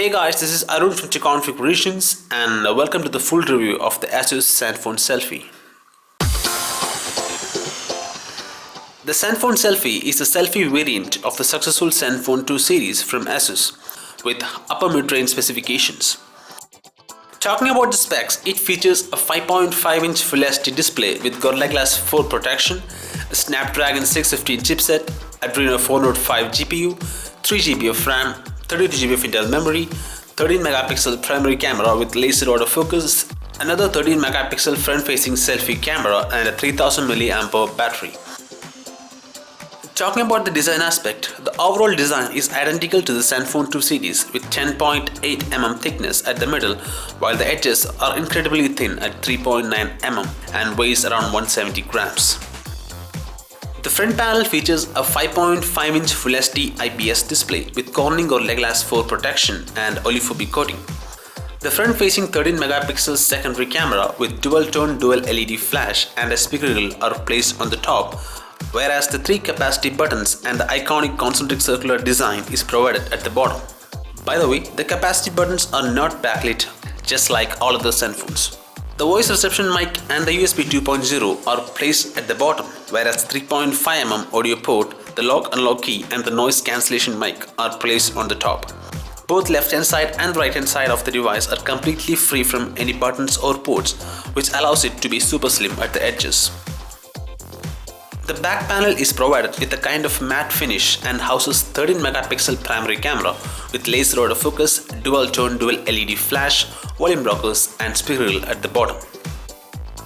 Hey guys, this is Arun from Configurations and welcome to the full review of the Asus Zenfone Selfie. The Zenfone Selfie is the selfie variant of the successful Zenfone 2 series from Asus with upper mid-range specifications. Talking about the specs, it features a 5.5-inch Full HD display with Gorilla Glass 4 protection, a Snapdragon 615 chipset, Adreno 405 GPU, 3GB of RAM, 32GB of internal memory, 13 megapixel primary camera with laser autofocus, another 13 megapixel front-facing selfie camera and a 3000 mAh battery. Talking about the design aspect, the overall design is identical to the Zenfone 2 series with 10.8 mm thickness at the middle, while the edges are incredibly thin at 3.9 mm and weighs around 170 grams. The front panel features a 5.5-inch Full HD IPS display with Corning Gorilla Glass 4 protection and oleophobic coating. The front-facing 13 megapixel secondary camera with dual-tone dual LED flash and a speaker grill are placed on the top, whereas the 3 capacity buttons and the iconic concentric circular design is provided at the bottom. By the way, the capacity buttons are not backlit, just like all other Zenfones. The voice reception mic and the USB 2.0 are placed at the bottom, whereas 3.5 mm audio port, the lock-unlock key and the noise cancellation mic are placed on the top. Both left-hand side and right-hand side of the device are completely free from any buttons or ports, which allows it to be super slim at the edges. The back panel is provided with a kind of matte finish and houses 13 megapixel primary camera with laser autofocus, dual-tone dual LED flash, volume blockers and speaker grill at the bottom.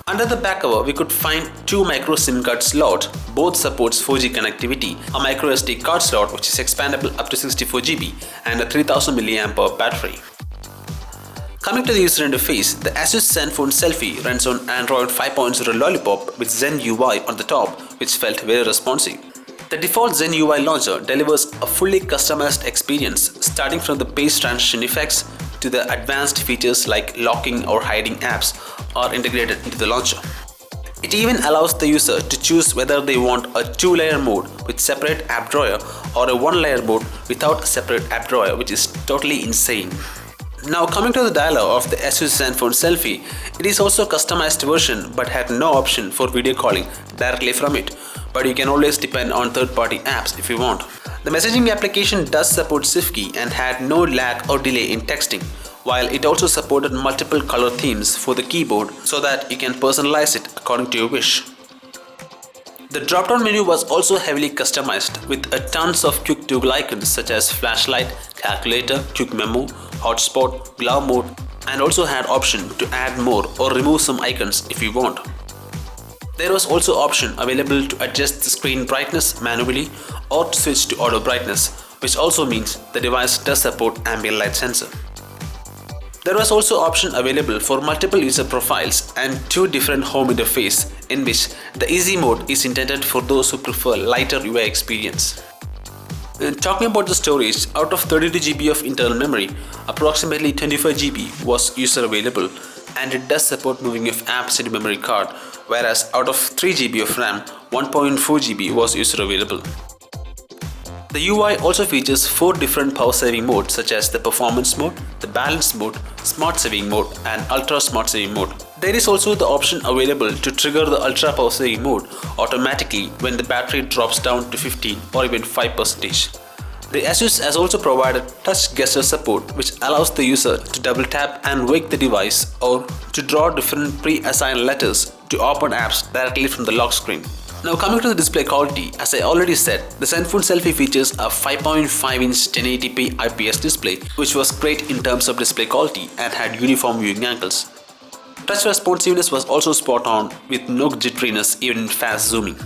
Under the back cover, we could find two micro SIM card slots. Both supports 4G connectivity, a micro SD card slot which is expandable up to 64GB and a 3000 mAh battery. Coming to the user interface, the Asus Zenfone Selfie runs on Android 5.0 Lollipop with Zen UI on the top, which felt very responsive. The default Zen UI launcher delivers a fully customized experience, starting from the pace transition effects to the advanced features like locking or hiding apps are integrated into the launcher. It even allows the user to choose whether they want a 2-layer mode with separate app drawer or a 1-layer mode without a separate app drawer, which is totally insane. Now coming to the dialogue of the Asus Zenfone Selfie, it is also a customized version but had no option for video calling directly from it, but you can always depend on third-party apps if you want. The messaging application does support SwiftKey and had no lag or delay in texting, while it also supported multiple color themes for the keyboard so that you can personalize it according to your wish. The drop-down menu was also heavily customized with a tons of quick toggle icons such as flashlight, calculator, quick memo, hotspot, glove mode, and also had option to add more or remove some icons if you want. There was also option available to adjust the screen brightness manually or to switch to auto brightness, which also means the device does support ambient light sensor. There was also option available for multiple user profiles and two different home interface, in which the easy mode is intended for those who prefer lighter UI experience. Talking about the storage, out of 32GB of internal memory, approximately 25GB was user available, and it does support moving of apps into memory card, whereas out of 3GB of RAM, 1.4GB was user available. The UI also features 4 different power saving modes such as the performance mode, the balance mode, smart saving mode and ultra smart saving mode. There is also the option available to trigger the ultra power saving mode automatically when the battery drops down to 15 or even 5%. The Asus has also provided touch gesture support, which allows the user to double tap and wake the device or to draw different pre-assigned letters to open apps directly from the lock screen. Now coming to the display quality, as I already said, the Zenfone Selfie features a 5.5-inch 1080p IPS display, which was great in terms of display quality and had uniform viewing angles. Touch responsiveness was also spot on with no jitteriness even in fast zooming.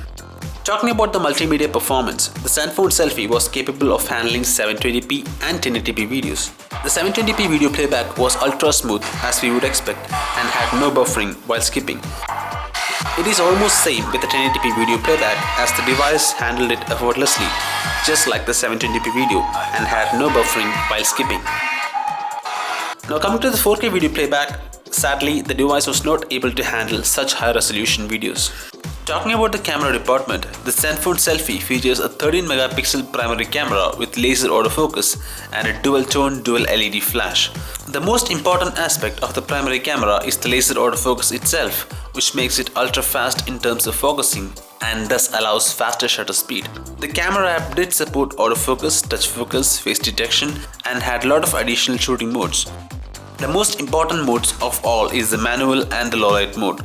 Talking about the multimedia performance, the Zenfone Selfie was capable of handling 720p and 1080p videos. The 720p video playback was ultra smooth as we would expect and had no buffering while skipping. It is almost same with the 1080p video playback as the device handled it effortlessly, just like the 720p video, and had no buffering while skipping. Now coming to the 4K video playback, sadly the device was not able to handle such high resolution videos. Talking about the camera department, the Zenfone Selfie features a 13 megapixel primary camera with laser autofocus and a dual-tone dual LED flash. The most important aspect of the primary camera is the laser autofocus itself, which makes it ultra-fast in terms of focusing and thus allows faster shutter speed. The camera app did support autofocus, touch focus, face detection and had a lot of additional shooting modes. The most important modes of all is the manual and the low light mode.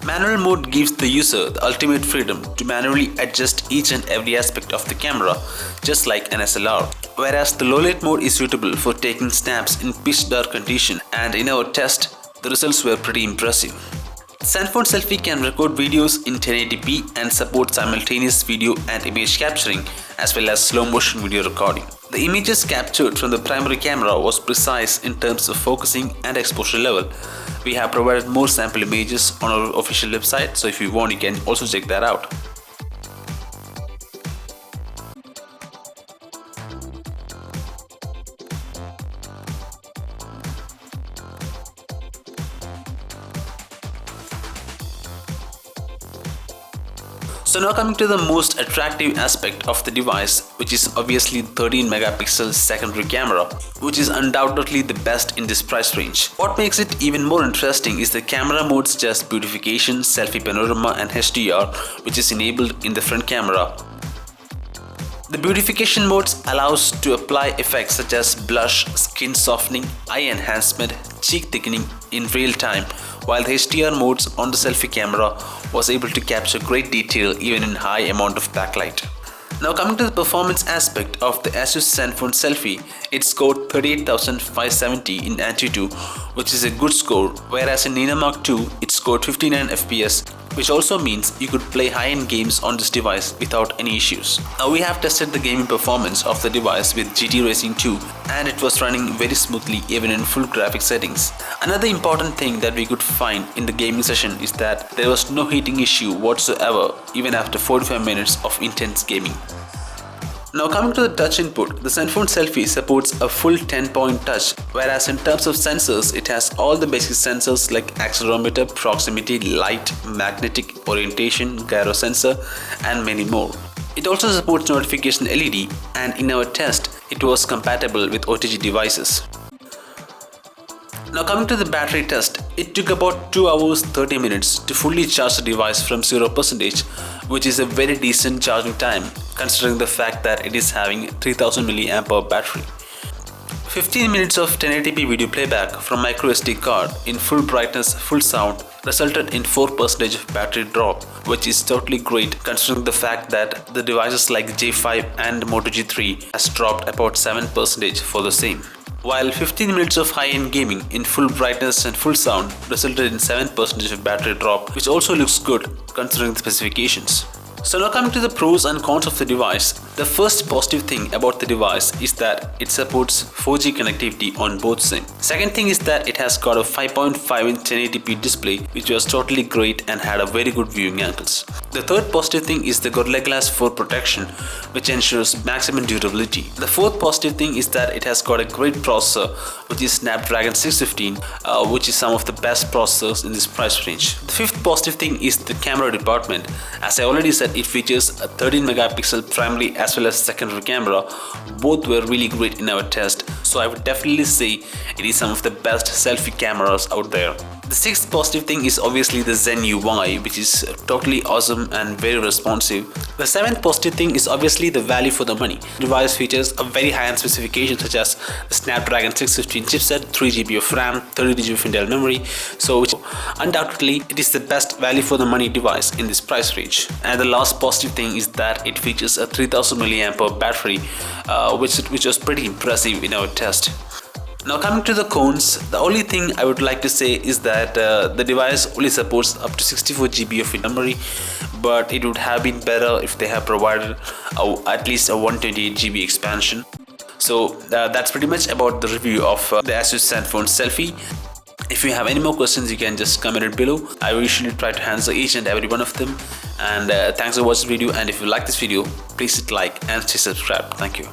Manual mode gives the user the ultimate freedom to manually adjust each and every aspect of the camera, just like an SLR. Whereas the low light mode is suitable for taking snaps in pitch dark condition, and in our test, the results were pretty impressive. Zenfone Selfie can record videos in 1080p and support simultaneous video and image capturing as well as slow motion video recording. The images captured from the primary camera was precise in terms of focusing and exposure level. We have provided more sample images on our official website, so if you want you can also check that out. So now coming to the most attractive aspect of the device, which is obviously 13 megapixel secondary camera, which is undoubtedly the best in this price range. What makes it even more interesting is the camera modes such as beautification, selfie panorama and HDR, which is enabled in the front camera. The beautification modes allows to apply effects such as blush, skin softening, eye enhancement, cheek thickening in real time, while the HDR modes on the selfie camera was able to capture great detail even in high amount of backlight. Now coming to the performance aspect of the Asus Zenfone Selfie, it scored 38,570 in Antutu, which is a good score, whereas in Nina Mark II it scored 59 FPS, which also means you could play high-end games on this device without any issues. Now we have tested the gaming performance of the device with GT Racing 2 and it was running very smoothly even in full graphic settings. Another important thing that we could find in the gaming session is that there was no heating issue whatsoever even after 45 minutes of intense gaming. Now coming to the touch input, the Zenfone Selfie supports a full 10-point touch, whereas in terms of sensors, it has all the basic sensors like accelerometer, proximity, light, magnetic, orientation, gyro sensor and many more. It also supports notification LED and in our test, it was compatible with OTG devices. Now coming to the battery test, it took about 2 hours 30 minutes to fully charge the device from 0%, which is a very decent charging time considering the fact that it is having 3000 mAh battery. 15 minutes of 1080p video playback from microSD card in full brightness, full sound resulted in 4% of battery drop, which is totally great considering the fact that the devices like J5 and Moto G3 has dropped about 7% for the same. While 15 minutes of high-end gaming in full brightness and full sound resulted in 7% of battery drop, which also looks good considering the specifications. So now coming to the pros and cons of the device, the first positive thing about the device is that it supports 4G connectivity on both SIM. Second thing is that it has got a 5.5-inch 1080p display, which was totally great and had a very good viewing angles. The third positive thing is the Gorilla Glass 4 protection, which ensures maximum durability. The fourth positive thing is that it has got a great processor, which is Snapdragon 615, which is some of the best processors in this price range. The fifth positive thing is the camera department. As I already said, it features a 13 megapixel primary as well as secondary camera. Both were really great in our test, so I would definitely say it is some of the best selfie cameras out there. The sixth positive thing is obviously the Zen UI, which is totally awesome and very responsive. The seventh positive thing is obviously the value for the money. The device features a very high-end specification such as the Snapdragon 615 chipset, 3GB of RAM, 32GB of internal memory, so undoubtedly it is the best value for the money device in this price range. And the last positive thing is that it features a 3000 mAh battery, which was pretty impressive in our test. Now coming to the cons, the only thing I would like to say is that the device only supports up to 64GB of memory, but it would have been better if they have provided at least a 128GB expansion. So that's pretty much about the review of the Asus Zenfone Selfie. If you have any more questions, you can just comment it below. I will usually try to answer each and every one of them. And thanks for watching the video, and if you like this video, please hit like and stay subscribed. Thank you.